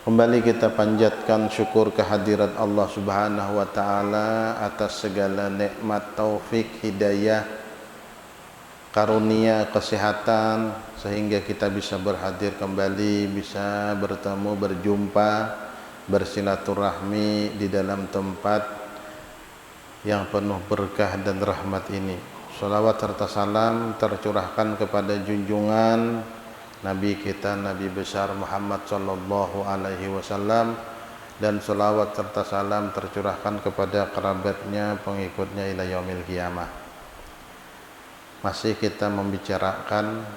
Kembali kita panjatkan syukur kehadirat Allah Subhanahu wa taala atas segala nikmat, taufik, hidayah, karunia, kesehatan sehingga kita bisa berhadir kembali, bisa bertemu, berjumpa, bersilaturahmi di dalam tempat yang penuh berkah dan rahmat ini. Shalawat serta salam tercurahkan kepada junjungan Nabi kita, Nabi besar Muhammad sallallahu alaihi wasallam, dan shalawat serta salam tercurahkan kepada kerabatnya, pengikutnya ila yaumil qiyamah. Masih kita membicarakan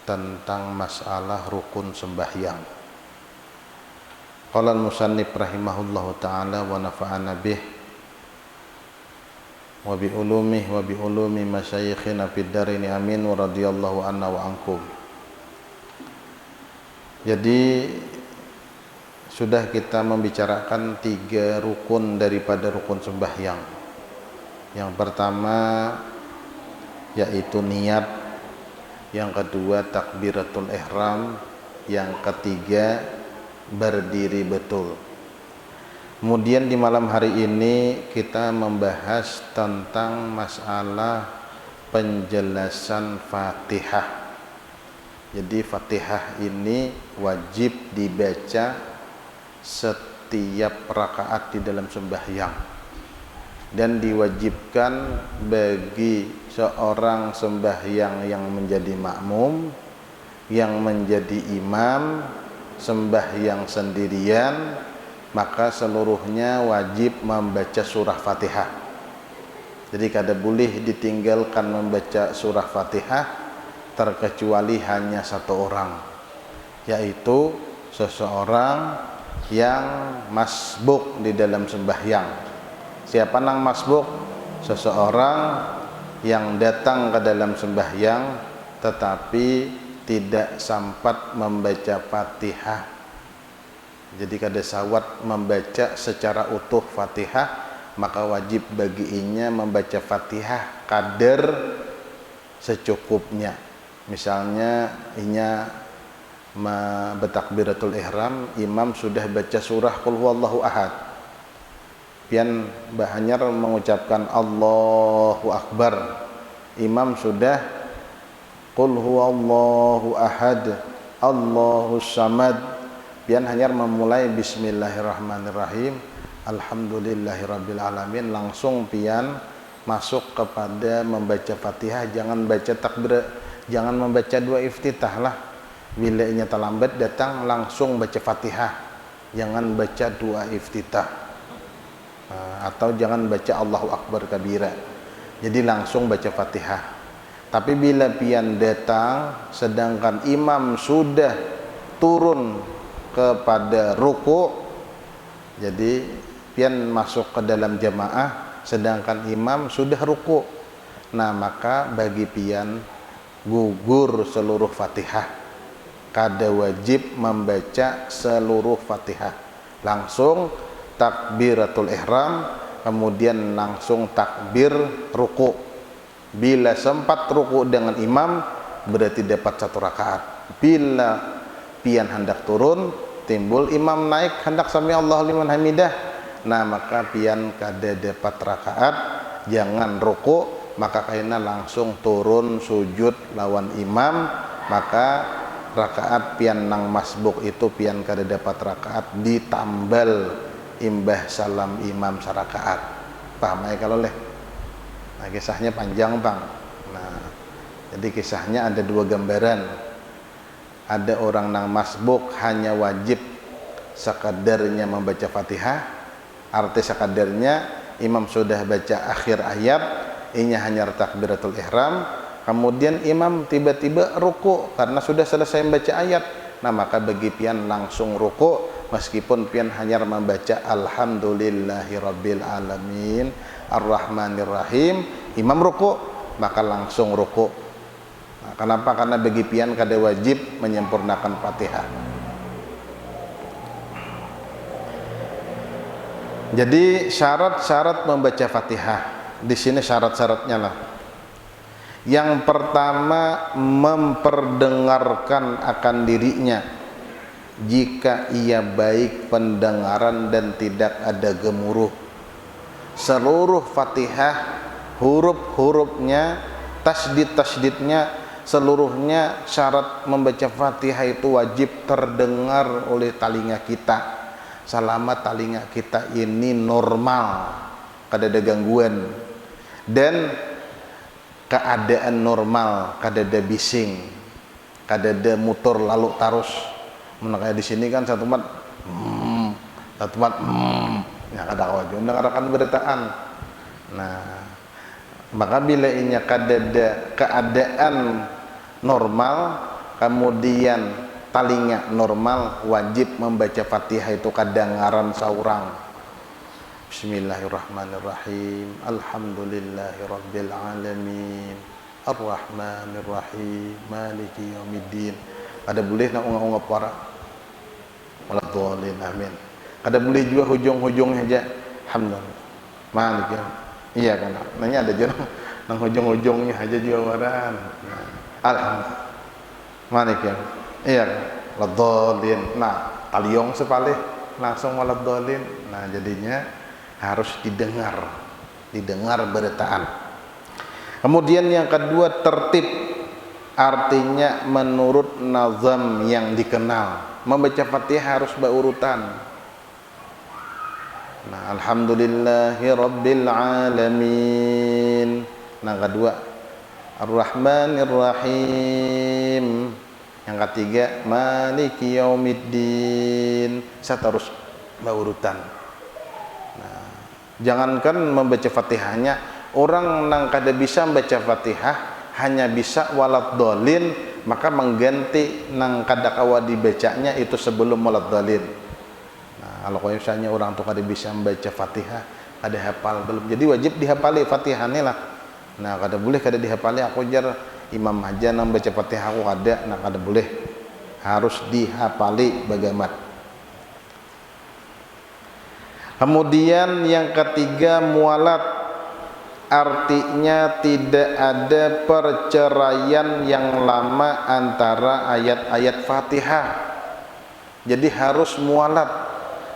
tentang masalah rukun sembahyang. Qala al-musannif rahimahullahu taala wa nafa'ana bih wa bi ulumihi wa bi ulumi masyayikhina fid darini amin wa radhiyallahu anna wa ankum. Jadi sudah kita membicarakan 3 rukun daripada rukun sembahyang. Yang pertama yaitu niat, yang kedua takbiratul ihram, yang ketiga berdiri betul. Kemudian di malam hari ini kita membahas tentang masalah penjelasan Fatihah. Jadi Fatihah ini wajib dibaca setiap rakaat di dalam sembahyang, dan diwajibkan bagi seorang sembahyang yang menjadi makmum, yang menjadi imam, sembahyang sendirian, maka seluruhnya wajib membaca surah Fatihah. Jadi kada boleh ditinggalkan membaca surah Fatihah terkecuali hanya satu orang, yaitu seseorang yang masbuk di dalam sembahyang. Siapa nang masbuk? Seseorang yang datang ke dalam sembahyang tetapi tidak sempat membaca Fatihah. Jadi kada sawat membaca secara utuh Fatihah, maka wajib baginya membaca Fatihah kadar secukupnya. Misalnya inya bertakbiratul ihram, imam sudah baca surah Qul huwallahu ahad, pian bahanyar mengucapkan Allahu akbar, imam sudah Qul huwallahu ahad Allahus samad, pian hanyar memulai bismillahirrahmanirrahim alhamdulillahirabbil alamin, langsung pian masuk kepada membaca Fatihah. Jangan baca takbir, jangan membaca 2 iftitah lah. Bila inya terlambat datang langsung baca Fatihah, jangan baca 2 iftitah, atau jangan baca Allahu akbar kabira. Jadi langsung baca Fatihah. Tapi bila pian datang sedangkan imam sudah turun kepada ruku', jadi pian masuk ke dalam jamaah sedangkan imam sudah ruku', nah maka bagi pian gugur seluruh Fatihah, kada wajib membaca seluruh Fatihah, langsung takbiratul ihram, kemudian langsung takbir ruku'. Bila sempat ruku' dengan imam berarti dapat 1 rakaat. Bila pian hendak turun, timbul imam naik hendak sami Allahu liman hamidah, nah maka pian kada dapat rakaat, jangan ruku', maka kaina langsung turun sujud lawan imam, maka rakaat pian nang masbuk itu pian kada dapat rakaat, ditambal imbah salam imam sarakaat. Paham ya kalau leh? Nah, kisahnya panjang bang. Nah, jadi kisahnya ada 2 gambaran. Ada orang nang masbuk hanya wajib sekadarnya membaca Fatihah, arti sekadarnya imam sudah baca akhir ayat, inya hanya takbiratul ihram, kemudian imam tiba-tiba ruku' karena sudah selesai membaca ayat. Nah maka bagi pian langsung ruku' meskipun pian hanya membaca alhamdulillahirabbil alamin arrahmanirrahim, imam ruku' maka langsung ruku'. Nah, kenapa? Karena bagi pian kada wajib menyempurnakan Fatihah. Jadi syarat-syarat membaca Fatihah di sini, syarat-syaratnya lah. Yang pertama, memperdengarkan akan dirinya jika ia baik pendengaran dan tidak ada gemuruh. Seluruh Fatihah, huruf-hurufnya, tasdid-tasdidnya, seluruhnya syarat membaca Fatihah itu wajib terdengar oleh telinga kita selama telinga kita ini normal, kada ada gangguan dan keadaan normal, kada ada bising, kada ada motor lalu tarus. Kayak di sini kan satu tempat ya kada wajib mendengarkan beritaan. Nah, maka bila ini kada ada keadaan normal, kemudian telinga normal, wajib membaca Fatihah itu kadengaran saurang. Bismillahirrahmanirrahim. Alhamdulillahirabbil alamin. Arrahmanirrahim. Maliki yaumiddin. Kada boleh nak unga-unga para. Waladhdallin, amin. Kada boleh juga hujung-hujungnya aja. Alhamdulillah. Maliki. Iya kan. Nanya ada je nang hujung-hujungnya aja juga waran. Nah, alhamdulillah. Maliki. Iya kan. Waladhdallin. Nah, kaliong sepalih langsung waladhdallin. Nah, jadinya harus didengar beritaan. Kemudian yang kedua, tertib, artinya menurut nazam yang dikenal. Membaca Fatihah harus berurutan. Nah, alhamdulillahi rabbil alamin. Nah, kedua, ar-rahmanir rahim. Yang ketiga, maliki yaumiddin. Saya terus berurutan. Nah, jangankan membaca Fatihahnya, orang yang kada bisa membaca Fatihah hanya bisa waladhdallin, maka mengganti nang kada kawa dibacanya itu sebelum waladhdallin. Nah, kalau misalnya orang tuh kada bisa membaca Fatihah, kada hafal belum, jadi wajib dihafali Fatihahnya lah. Nah, kada boleh kada dihafali, aku jar imam aja nang baca Fatihah aku ada, nah kada boleh, harus dihafali bagaimana. Kemudian yang ketiga, mualat, artinya tidak ada perceraian yang lama antara ayat-ayat Fatihah. Jadi harus mualat.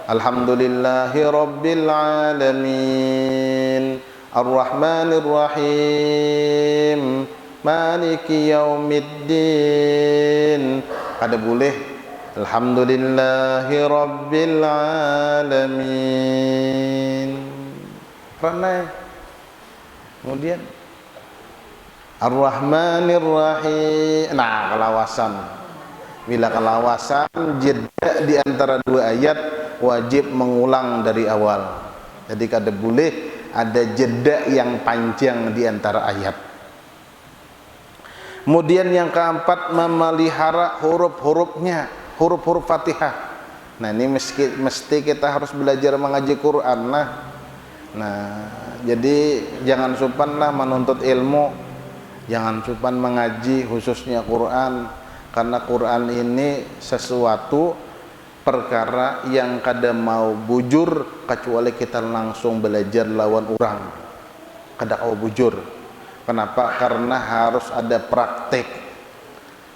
Alhamdulillahi rabbil alamin. Ar-rahmanir rahim. Maliki yaumiddin. Kada boleh alhamdulillahi rabbil alamin. Karena kemudian Ar-Rahmanir Rahim. Nah, kelawasan. Bila kelawasan jeda di antara dua ayat, wajib mengulang dari awal. Jadi kada boleh ada jeda yang panjang di antara ayat. Kemudian yang keempat, memelihara huruf-hurufnya, huruf-huruf Fatihah. Nah, ini mesti kita harus belajar mengaji Quran lah. Nah, jadi jangan supan lah menuntut ilmu, jangan supan mengaji khususnya Quran, karena Quran ini sesuatu perkara yang kada mau bujur kecuali kita langsung belajar lawan orang, kada mau bujur. Kenapa? Karena harus ada praktek.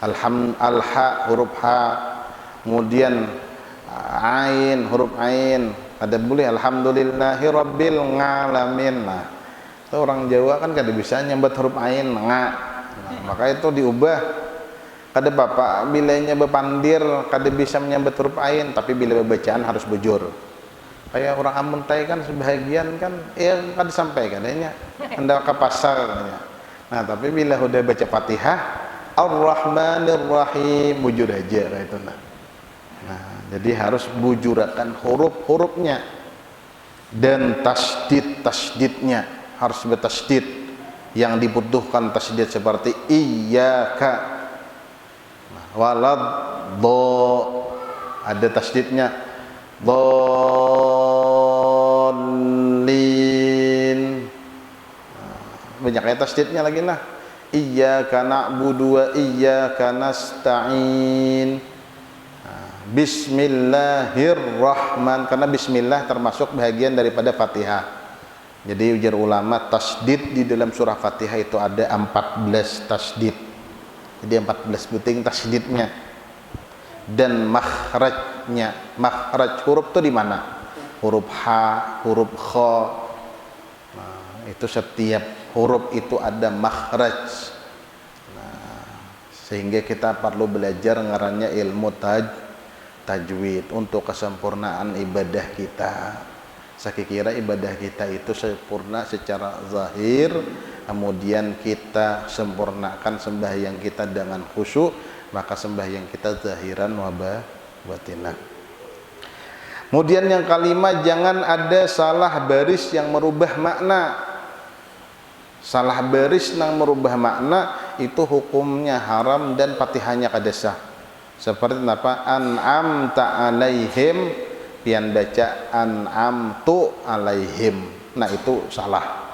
Al-ha huruf ha, kemudian ain huruf ain. Ada boleh alhamdulillahi rabbil ngalamin. Nah, itu orang Jawa kan kada bisa nyambat huruf ain nga. Nah, maka itu diubah. Kada bapak bilanya bepandir kada bisa menyambat huruf ain, tapi bila bacaan harus bujur. Kayak orang Ambon tai kan sebahagian kan kada sampai katanya hendak ke pasar katanya. Nah, tapi bila udah baca Fatihah Ar-Rahmanir Rahim bujur aja kayak itu. Nah, jadi harus bujurakan huruf-hurufnya dan tasdid-tasdidnya harus bertasdid. Yang dibutuhkan tasdid seperti iyyaka, walad do, ada tasdidnya, dallin. Banyak ayat tasdidnya lagi lah. Iyyaka na'budu wa iyyaka nasta'in. Bismillahirrahman, karena bismillah termasuk bagian daripada Fatihah. Jadi ujar ulama, tasdid di dalam surah Fatihah itu ada 14 tasdid. Jadi 14 buting tasdidnya. dan makhrajnya. Makhraj huruf itu di mana? Huruf H, huruf Kha. Nah, itu setiap huruf itu ada makhraj. Nah, sehingga kita perlu belajar ngarannya ilmu tajwid untuk kesempurnaan ibadah kita. Saya kira ibadah kita itu sempurna secara zahir, kemudian kita sempurnakan sembahyang kita dengan khusyuk, maka sembahyang kita zahiran wa batinan. Kemudian yang kelima, jangan ada salah baris yang merubah makna. Salah baris yang merubah makna itu hukumnya haram dan Fatihahnya kada sah. Seperti apa? An'amta alaihim, pian baca an'amtu alaihim. Nah, itu salah.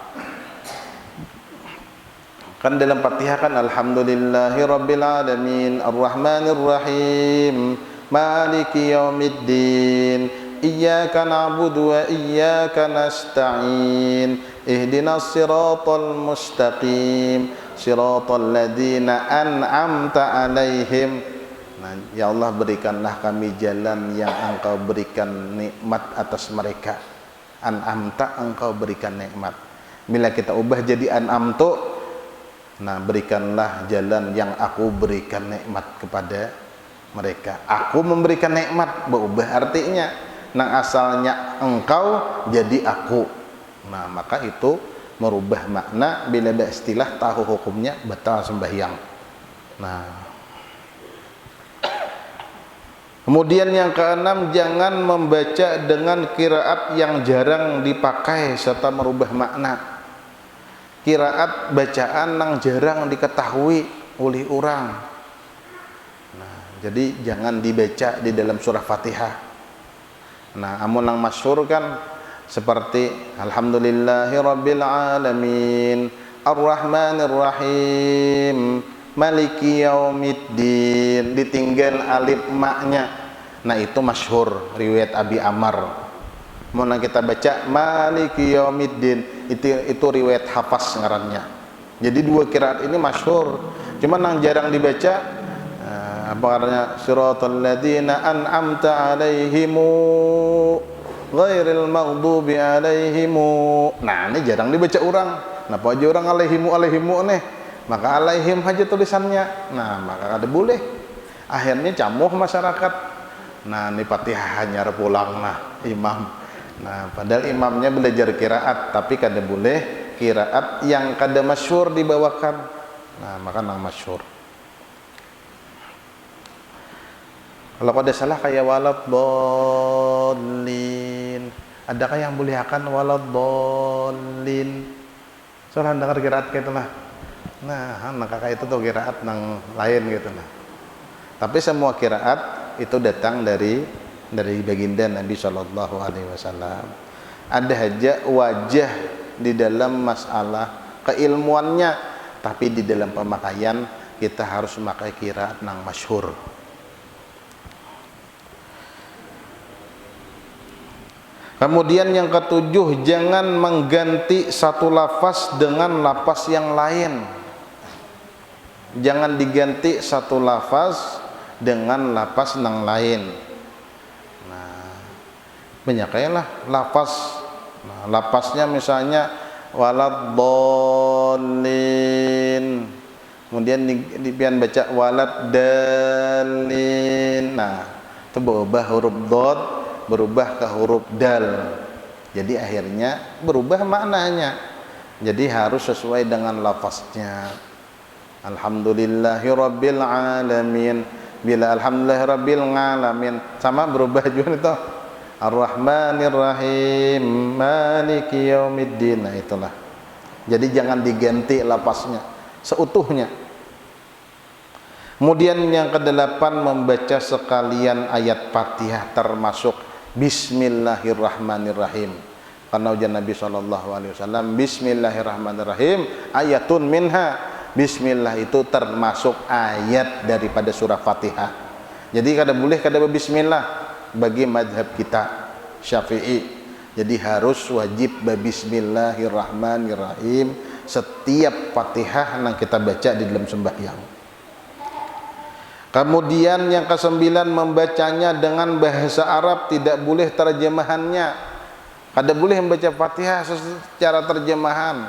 Kan dalam Fatihah kan alhamdulillahi rabbil alamin arrahmanir rahim maliki yaumiddin iyyaka na'budu wa iyyaka nasta'in ihdinas siratal mustaqim siratal ladzina an'amta alaihim. Nah, ya Allah, berikanlah kami jalan yang Engkau berikan nikmat atas mereka. An'amta, Engkau berikan nikmat. Bila kita ubah jadi an'amtu, nah, berikanlah jalan yang aku berikan nikmat kepada mereka. Aku memberikan nikmat, berubah artinya. Nah, asalnya engkau jadi aku. Nah, maka itu merubah makna. Bila ada istilah tahu hukumnya, batal sembahyang. Nah, kemudian yang keenam, jangan membaca dengan qiraat yang jarang dipakai serta merubah makna. Qiraat bacaan yang jarang diketahui oleh orang. Nah, jadi jangan dibaca di dalam surah Fatihah. Nah, amun yang masyhur kan seperti alhamdulillahirabbil alamin arrahmanir rahim maliki yaumiddin, ditinggal alif maknya. Nah, itu masyhur riwayat Abi Amr. Mau kita baca maliki yaumiddin, itu riwayat Hafs ngarannya. Jadi dua qiraat ini masyhur. Cuman yang jarang dibaca apa artinya? Siratal ladzina an'amta alaihimu ghairil maghdubi alaihimu. Nah, ini jarang dibaca orang. Napa aja orang alaihimu nih? Maka alaihim aja tulisannya. Nah, maka ada boleh. Akhirnya camuh masyarakat. Nah, ini Fatihah hanyar pulang nah imam. Nah, padahal imamnya belajar qiraat, tapi kada boleh qiraat yang kada masyhur dibawakan. Nah, maka nang masyhur. Kalau kada salah kayak waladhdallin. Adakah yang boleh akan waladhdallin? Soalnya dengar qiraat kayak itulah. Nah, kakak itu tuh qiraat nang lain gitu nah. Tapi semua qiraat itu datang dari baginda Nabi Shallallahu Alaihi Wasallam. Ada aja wajah di dalam masalah keilmuannya, tapi di dalam pemakaian kita harus memakai qiraat nang masyhur. Kemudian yang ketujuh, jangan mengganti satu lafaz dengan lafaz yang lain. Jangan diganti satu lafaz dengan lafaz yang lain. Nah, banyaklah lafaz. Nah, lafaznya misalnya waladhdallin. Kemudian dipian baca waladdallin. Nah, itu berubah huruf dhad berubah ke huruf dal. Jadi akhirnya berubah maknanya. Jadi harus sesuai dengan lafaznya. Alhamdulillahirabbil alamin. Bila alhamdulillahirabbil alamin sama berubah juga itu. Ar-Rahmanir Rahim Maliki Yaumiddin. Nah, itulah. Jadi jangan diganti lafaznya seutuhnya. Kemudian yang kedelapan, membaca sekalian ayat Fatihah termasuk Bismillahirrahmanirrahim. Karena ujian Nabi SAW, Bismillahirrahmanirrahim ayatun minha. Bismillah itu termasuk ayat daripada surah Fatihah. Jadi kada boleh kada Bismillah bagi madhab kita Syafi'i. Jadi harus wajib Bismillahirrahmanirrahim setiap Fatihah yang kita baca di dalam sembahyang. Kemudian yang ke-9, membacanya dengan bahasa Arab, tidak boleh terjemahannya. Kada boleh membaca Fatihah secara terjemahan.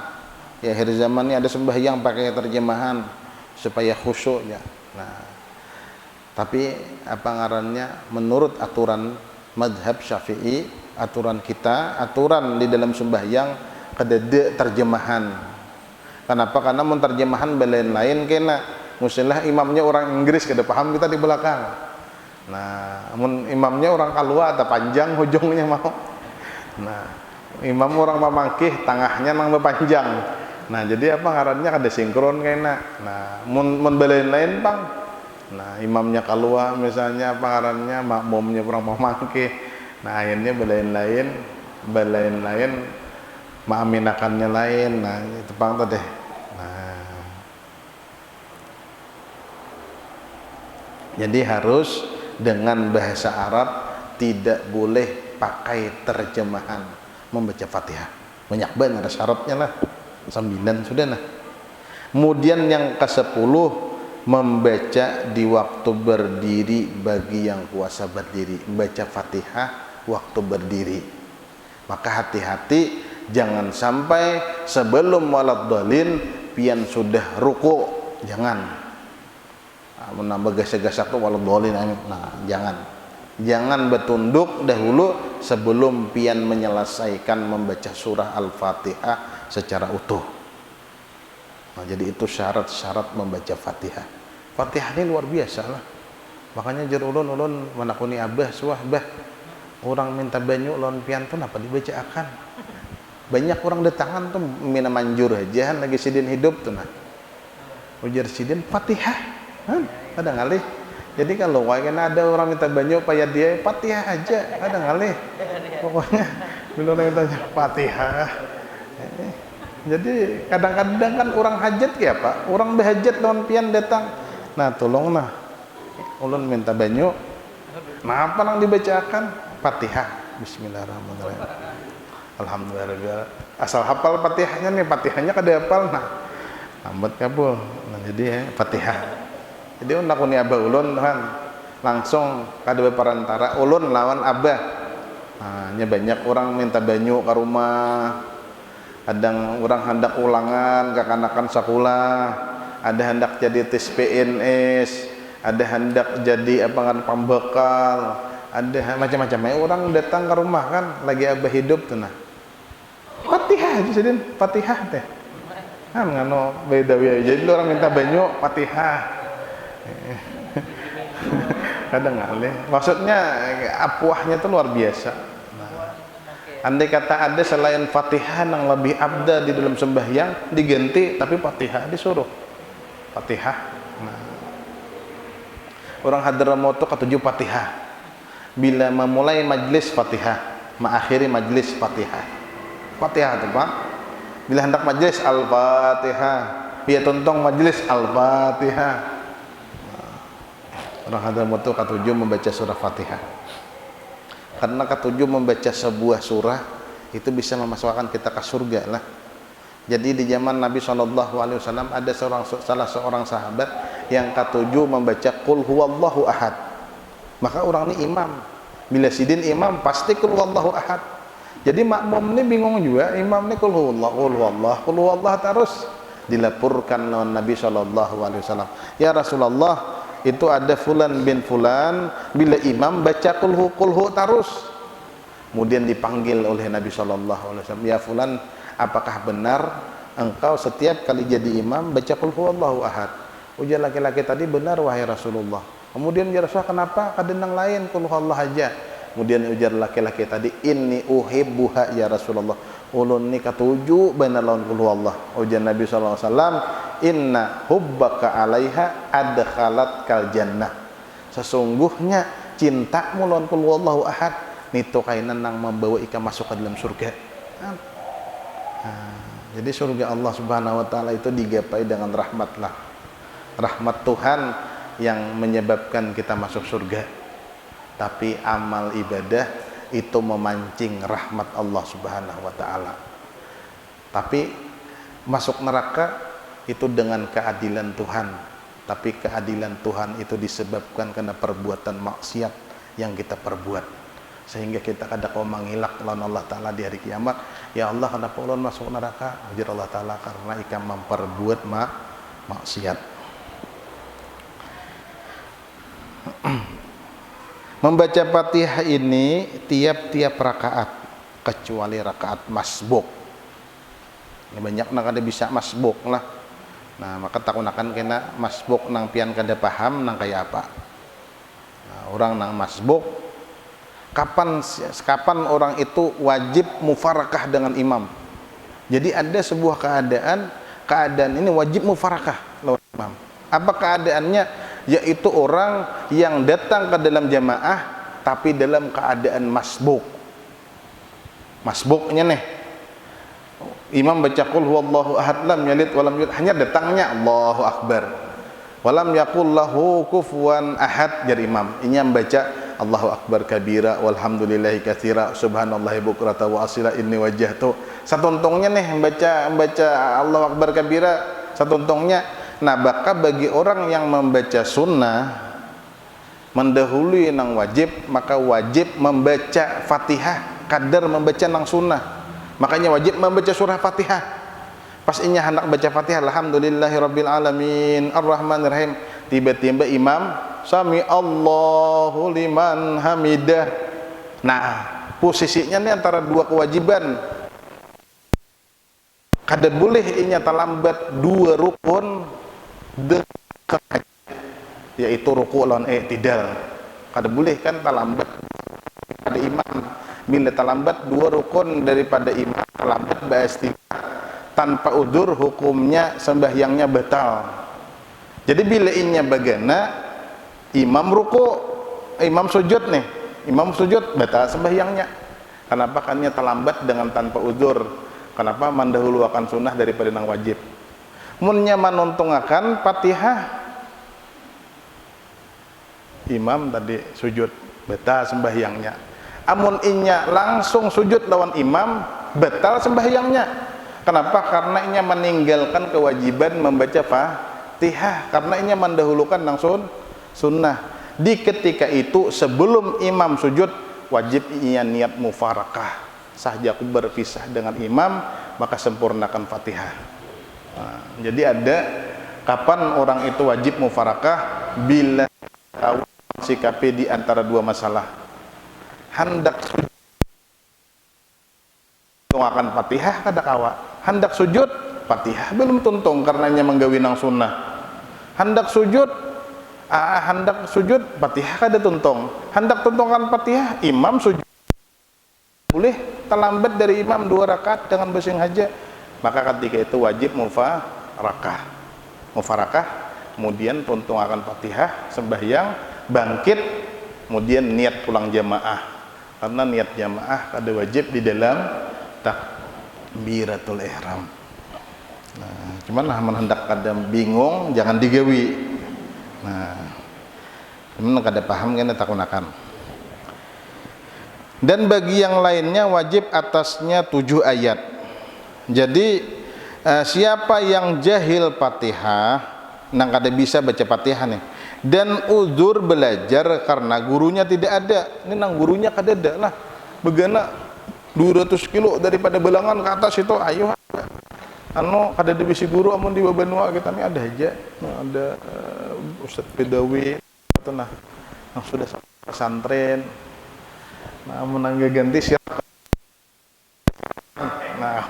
Ya, akhir zaman ini ada sembahyang pakai terjemahan supaya khusyuk ya. Nah, tapi apa ngarannya, menurut aturan mazhab Syafi'i, aturan kita, aturan di dalam sembahyang kada terjemahan. Kenapa? Karena menterjemahan belain-lain kena musilah imamnya orang Inggris kada paham kita di belakang. Nah, imamnya orang kalua atau panjang hujungnya mau. Nah, imam orang mamangkih tengahnya nang panjang. Nah, jadi apa ngarannya kada sinkron kena. Nah, mun belain-lain Bang. Nah, imamnya kalua misalnya apa ngarannya, makmumnya orang mamangkih. Nah, akhirnya belain-lain maaminakannya lain. Nah, itu Bang tadi. Nah, jadi harus dengan bahasa Arab, tidak boleh pakai terjemahan membaca Fatihah. Banyak banget ada syaratnya lah. 9 sudah nah. Kemudian yang ke-10, membaca di waktu berdiri bagi yang kuasa berdiri. Membaca Fatihah waktu berdiri. Maka hati-hati jangan sampai sebelum waladhdallin pian sudah ruku, jangan. Menambah gasak-gasak tuh waladhdallin. Nah, jangan bertunduk dahulu sebelum pian menyelesaikan membaca surah Al-Fatihah secara utuh. Nah, jadi itu syarat-syarat membaca Fatihah. Fatihah ini luar biasa lah. Makanya jer ulun manakuni abah suah bah, orang minta banyu lawan piantun apa dibaca akan. Banyak orang datangan tuh mina manjur aja lagi sidin hidup tuh nah. Ujar sidin Fatihah. Ada ngalih. Jadi kalau kayaknya ada orang minta banyu payah dia Fatihah aja, ada ngalih. Pokoknya bila orang tanya Fatihah. Jadi kadang-kadang kan orang hajat ya Pak, orang berhajat lawan pian datang. Nah, tolong nah. Ulun minta banyu. Nah, apa nang dibacakan? Fatihah. Bismillahirrahmanirrahim. Alhamdulillah. Asal hafal Fatihahnya nih, Fatihahnya kada hafal nah. Lambat kabul. Nah, jadi Fatihah. Jadi nakuni abah ulun kan langsung kada berperantara ulun lawan abah. Nah, banyak orang minta banyu ke rumah. Kadang orang hendak ulangan kekanakan sekolah, ada hendak jadi tes PNS, ada hendak jadi apa kan pembekal, ada macam-macam. Orang datang ke rumah kan lagi abah hidup tuh nah. Fatihah aja sidin, Fatihah teh. Kan ngano beda jadi orang minta banyu Fatihah. Kadang ngalih. Maksudnya apuahnya tuh luar biasa. Andai kata ada selain Fatihah yang lebih abda di dalam sembahyang diganti, tapi Fatihah disuruh. Fatihah. Nah. Orang Hadramaut itu ketujuh Fatihah. Bila memulai majlis Fatihah, mengakhiri majlis Fatihah. Fatihah itu Pak. Bila hendak majlis Al-Fatihah, biar tontong majlis Al-Fatihah. Nah. Orang Hadramaut itu ketujuh membaca surah Fatihah. Karena ketujuh membaca sebuah surah itu bisa memasukkan kita ke surga lah. Jadi di zaman Nabi SAW ada salah seorang sahabat yang ketujuh membaca Qul huwallahu ahad. Maka orang ini imam. Bila sidin imam pasti Qul huwallahu ahad. Jadi makmum ini bingung juga, imam ini Qul huwallah terus dilapurkan oleh Nabi SAW. Ya Rasulullah, itu ada fulan bin fulan bila imam baca kulhu terus. Kemudian dipanggil oleh Nabi SAW, ya fulan, apakah benar engkau setiap kali jadi imam baca kulhu Allahu ahad? Ujar laki-laki tadi, benar wahai Rasulullah. Kemudian ya Rasulullah, kenapa kadang lain kulhu Allah aja? Kemudian ujar laki-laki tadi, inni uhibbuha ya Rasulullah, ulun ni katuju benar lawan kulhu Allah. Ujar Nabi SAW, inna hubbaka alaiha adkhalat kal jannah. Sesungguhnya cintamu lawan qul huwallahu ahad nito kainan nang membawa ika masuk ke dalam surga. Nah, jadi surga Allah Subhanahu wa taala itu digapai dengan rahmatlah. Rahmat Tuhan yang menyebabkan kita masuk surga. Tapi amal ibadah itu memancing rahmat Allah Subhanahu wa taala. Tapi masuk neraka itu dengan keadilan Tuhan. tapi keadilan Tuhan itu disebabkan karena perbuatan maksiat yang kita perbuat, sehingga kita kada kau mangilak lawan Allah Ta'ala di hari kiamat. Ya Allah, kenapa ulun masuk neraka? Ujar Allah Ta'ala, karena ikam memperbuat maksiat. Membaca Fatihah ini tiap-tiap rakaat kecuali rakaat masbuk. Ini banyak nang kada bisa masbuk lah. Nah, maka takunakan kena masbuk nang pian kada paham nang kaya apa. Nah, orang nang masbuk, kapan orang itu wajib mufarakah dengan imam. Jadi ada sebuah keadaan ini wajib mufarakah lawan imam. Apa keadaannya? Yaitu orang yang datang ke dalam jamaah tapi dalam keadaan masbuk. Masbuknya nih, imam baca qul huwallahu ahad lam yalid walam yulad, hanya datangnya Allahu akbar, walam yaqul lahu kufuwan ahad, jadi imam ini membaca Allahu akbar kabira walhamdulillahi katsira subhanallahi bukrata wa asila inni wajjahtu. Satuntungnya nih membaca Allahu akbar kabira satuntungnya. Nah, maka bagi orang yang membaca sunnah mendahului nang wajib, maka wajib membaca Fatihah kadar membaca nang sunnah. Makanya wajib membaca surah Fatihah. Pas inya hendak baca Fatihah, alhamdulillahirabbil alamin arrahmanirrahim, tiba-tiba imam sami Allahu liman hamidah. Nah, posisinya ini antara dua kewajiban. Kada boleh inya terlambat dua rukun yaitu ruku' lawan i'tidal. Kada boleh kan terlambat pada imam. Bila terlambat dua rukun daripada imam, terlambat ba'astillah tanpa udzur, hukumnya sembahyangnya batal. Jadi bila inya bagana imam ruku', imam sujud nih, imam sujud batal sembahyangnya. Kenapa? Kannya terlambat dengan tanpa udzur. Kenapa? Mendahulu akan sunnah daripada nang wajib. Munnya manuntungakan Fatihah, imam tadi sujud batal sembahyangnya. Amun inya langsung sujud lawan imam, batal sembahyangnya. Kenapa? Karena inya meninggalkan kewajiban membaca Fatihah, karena inya mendahulukan langsung sunnah. Di ketika itu sebelum imam sujud, wajib inya niat mufarakah. Sahja aku berpisah dengan imam, maka sempurnakan Fatihah. Nah, jadi ada kapan orang itu wajib mufarakah? Bila tahu sikapi di antara dua masalah. Hendak sujud akan Fatihah kada kawa. Hendak sujud Fatihah belum tuntung karenanya menggawi nang sunnah. Hendak sujud Fatihah kada tuntung. Hendak tuntungan Fatihah, imam sujud boleh terlambat dari imam 2 rakaat dengan basing haja. Maka ketika itu wajib mufarakah, kemudian tuntung akan Fatihah, sembahyang, bangkit, kemudian niat pulang jamaah. Karena niat jamaah ada wajib di dalam takbiratul ihram. Nah, cuman lah hendak kada bingung jangan digawi. Nah, cuman kada paham kena takunakan. Dan bagi yang lainnya wajib atasnya 7 ayat. Jadi siapa yang jahil Fatihah nang kada bisa baca Fatihah nih, dan uzur belajar karena gurunya tidak ada, ini nang gurunya kada ada lah, begana 200 kilo daripada Belangan ke atas itu, ayo kada ada bisi guru amun di Babanua kita nih ada aja. Nah, ada Ustadz Pedawi atau nah yang sudah pesantren, nah menangga ganti siapa. Nah,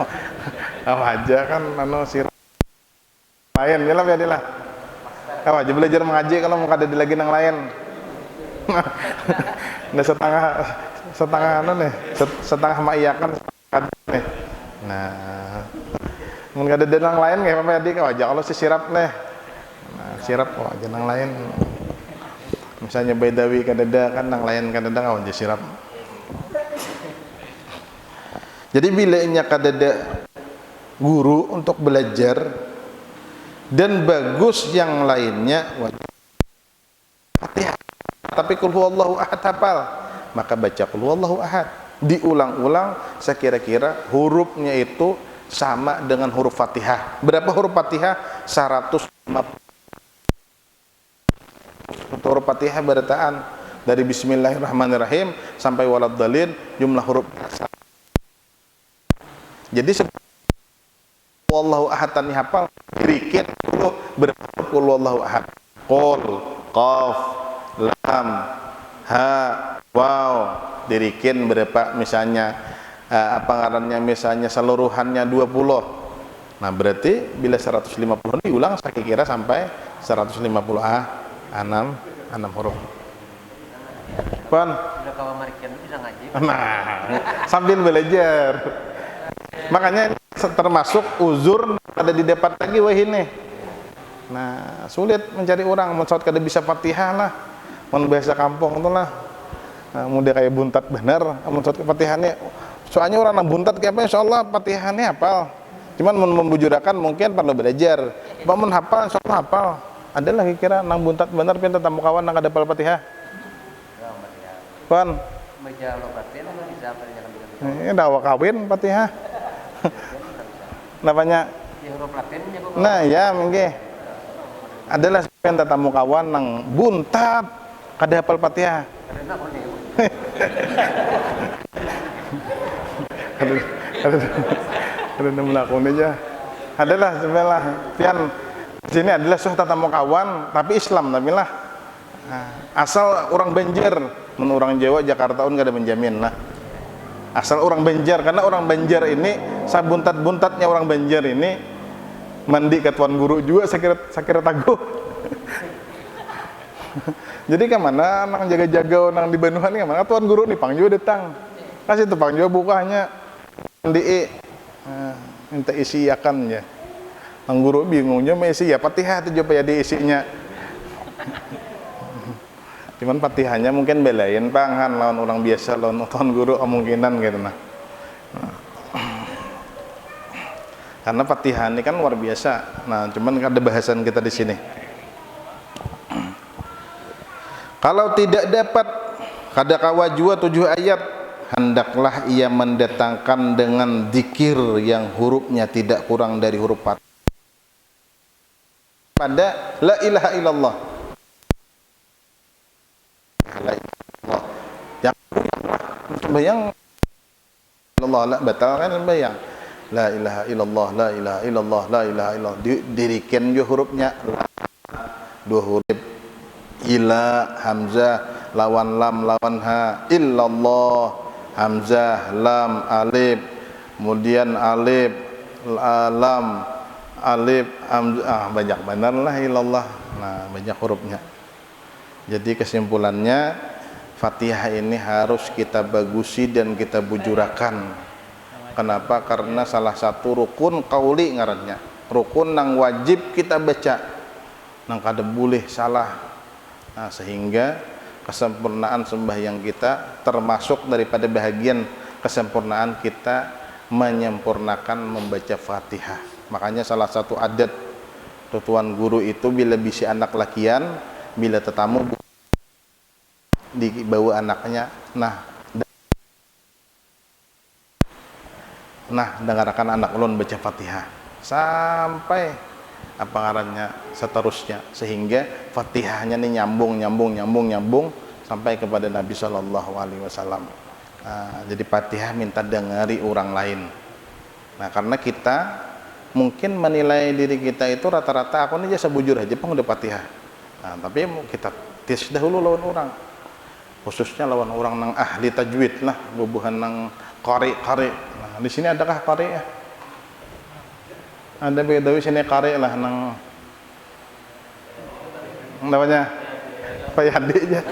aja kan sirap lain ya lah ya lah. Aja belajar mengaji kalau mau kada di lagi nang lain. Nah setengah nih, setengah maiyakan nih. Nah, mun kada ada nang lain kayak apa adik aja kalau si sirap nih. Nah, sirap aja nang lain. Misalnya Baidawi kada ada kan nang lain kada ada aja sirap. Jadi bila inya kada ada guru untuk belajar dan bagus yang lainnya wajib Fatihah, tapi qul huwallahu ahad hafal, maka baca qul huwallahu ahad diulang-ulang sekira-kira hurufnya itu sama dengan huruf Fatihah. Berapa huruf Fatihah? 150. untuk huruf Fatihah berataan dari Bismillahirrahmanirrahim sampai waladdallin jumlah huruf. Jadi wallahu ahad tani hafal dirikin dulu berapa qul wallahu ahad. Qul, qaf, lam, ha, waw, dirikin berapa misalnya apa ngarannya misalnya seluruhannya 20. Nah berarti bila 150 diulang saya kira sampai 150 enam huruf. Pon. Nah, sambil belajar. Makanya termasuk uzur ada di depan lagi wah ini. Nah, sulit mencari orang mensot kada bisa Fatihah lah. Mun biasa kampung itu lah. Nah, mudah kayak buntat bener mensot Fatihahnya. Soalnya orang nang buntat kayak apa insyaallah Fatihahnya hafal. Cuman membujurakan mungkin perlu belajar. Bangun hafal, insyaallah hafal. Ada lagi kira nang buntat bener pinta tamu kawan nang ada Fatihah. Pon. Ini dawa kawin Fatihah. Namanya. Nah, ya mungkin. Adalah pinta tamu kawan nang buntat kada hafal Fatihah. Ada melakukan aja. Adalah sebelah pian sini adalah suh tatamu kawan tapi Islam tapi lah. Asal orang Banjar, men orang Jawa Jakarta un kada menjamin lah. Asal orang Banjar karena orang Banjar ini sabuntat-buntatnya orang Banjar ini mandi ke tuan guru juga sakira taguh. Jadi kemana nang jaga-jaga nang di Banuhan ni kemana tuan guru nih pangjo datang. Kasih tu pangjo bukanya mandi minta isi akan ya. Ang guru bingungnya isi ya Fatihah itu coba ya diisinya. Cuman Fatihahnya mungkin belain pangan lawan orang biasa lawan tuan guru kemungkinan gitu nah. Karena Fatihah ini kan luar biasa. Nah, cuman ada bahasan kita di sini. Kalau tidak dapat kada kawajua 7 ayat, hendaklah ia mendatangkan dengan zikir yang hurufnya tidak kurang dari huruf Fatihah. Pada la ilaha illallah. La ilaha illallah. Yang bayang Allah la batal kan bayang. La ilaha illallah, la ilaha illallah, la ilaha illallah. Dirikan je hurufnya. 2 huruf. Ila hamzah lawan lam lawan ha illallah hamzah lam alif kemudian alif lam alif hamzah banyak benar lah ilallah. Nah banyak hurufnya. Jadi kesimpulannya Fatihah ini harus kita bagusi dan kita bujurakan. Kenapa? Karena salah satu rukun qauli ngarannya, rukun nang wajib kita baca nang kada boleh salah. Nah, sehingga kesempurnaan sembahyang kita termasuk daripada bahagian kesempurnaan kita menyempurnakan membaca Fatihah. Makanya salah satu adat tuan guru itu bila bisi anak lakian, bila tetamu dibawa anaknya, nah dengarkan anak ulun baca Fatihah sampai apa ngarannya seterusnya sehingga Fatihahnya nih nyambung sampai kepada Nabi Shallallahu Alaihi Wasallam. Jadi Fatihah minta dengari orang lain. Nah karena kita mungkin menilai diri kita itu rata-rata aku nih jasa bujur aja pun udah Fatihah. Nah, tapi kita tes dahulu lawan orang, khususnya lawan orang nang ahli tajwid lah, bubuhan nang qari. Nah di sini adakah qari ya? Ada beda sini kare lah nang namanya Payadi aja.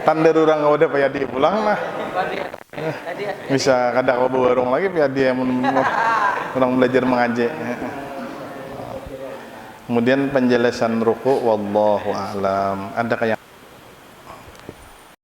Tanda orang udah Payadi pulang lah. Bisa kada kau warung lagi Payadi yang orang belajar mengaji. Kemudian penjelasan ruku wallahu a'lam. Ada kayak